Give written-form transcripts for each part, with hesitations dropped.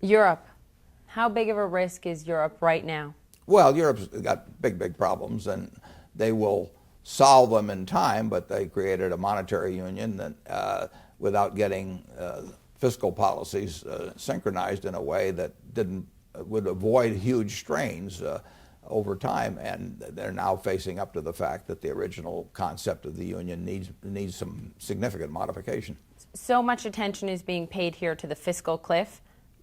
Europe. How big of a risk is Europe right now? Well, Europe's got big problems, and they will solve them in time, but they created a monetary union that, without getting fiscal policies synchronized in a way that would avoid huge strains over time, and they're now facing up to the fact that the original concept of the union needs some significant modification. So much attention is being paid here to the fiscal cliff.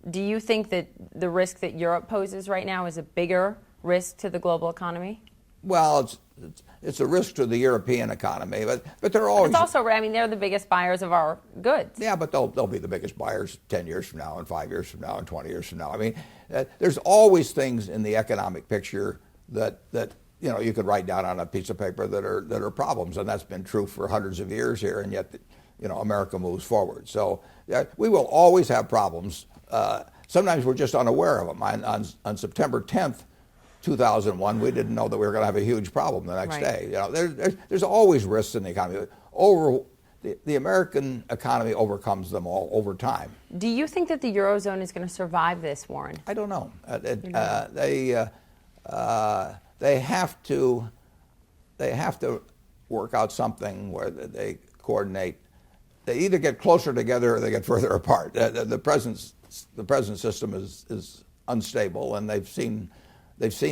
Do you think that the risk that Europe poses right now is a bigger risk to the global economy? Well, it's a risk to the European economy, but they're always. It's also, I mean, they're the biggest buyers of our goods. Yeah, but they'll be the biggest buyers 10 years from now, and 5 years from now, and 20 years from now. I mean, there's always things in the economic picture that you could write down on a piece of paper that are problems, and that's been true for hundreds of years here, and yet America moves forward. So we will always have problems. Sometimes we're just unaware of them. On September 10th. 2001, we didn't know that we were going to have a huge problem the next day. There's always risks in the economy. The American economy overcomes them all over time. Do you think that the Eurozone is going to survive this, Warren? I don't know. They have to work out something where they coordinate. They either get closer together or they get further apart. The present system is unstable, and they've seen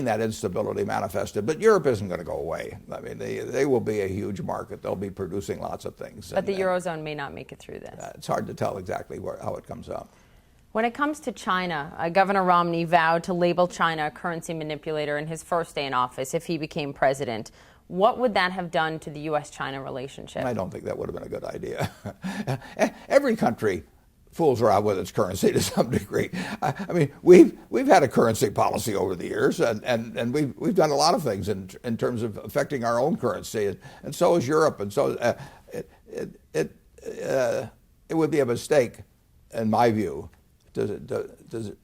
that instability manifested. But Europe isn't going to go away. I mean, they will be a huge market. They'll be producing lots of things. But the Eurozone may not make it through this. It's hard to tell exactly how it comes out. When it comes to China, Governor Romney vowed to label China a currency manipulator in his first day in office if he became president. What would that have done to the U.S.-China relationship? I don't think that would have been a good idea. Every country fools around with its currency to some degree. I mean, we've had a currency policy over the years, and we've done a lot of things in terms of affecting our own currency, and so has Europe. And so it would be a mistake, in my view, to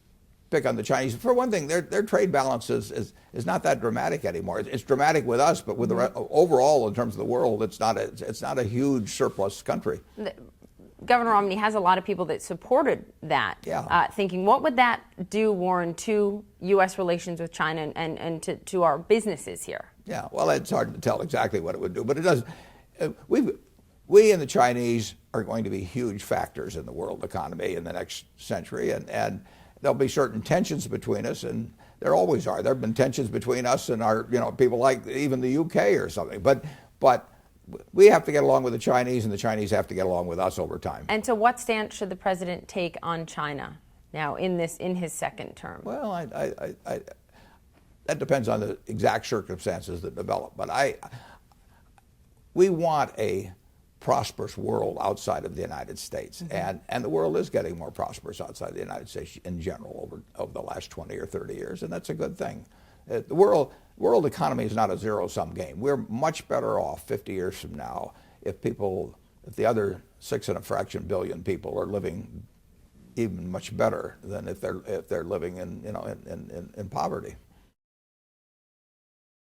pick on the Chinese. For one thing, their trade balance is not that dramatic anymore. It's dramatic with us, but with overall, in terms of the world, it's not a huge surplus country. Governor Romney has a lot of people that supported that, thinking, what would that do, Warren, to U.S. relations with China and to our businesses here? Yeah, well, it's hard to tell exactly what it would do, but it does. We and the Chinese are going to be huge factors in the world economy in the next century, and there'll be certain tensions between us, and there always are. There have been tensions between us and our, people like even the UK or something, but we have to get along with the Chinese, and the Chinese have to get along with us over time. And so what stance should the president take on China now in his second term? Well, that depends on the exact circumstances that develop. But we want a prosperous world outside of the United States, and the world is getting more prosperous outside the United States in general over the last 20 or 30 years, and that's a good thing. The world economy is not a zero-sum game. We're much better off 50 years from now if the other 6 and a fraction billion people are living even much better than if they're living in poverty.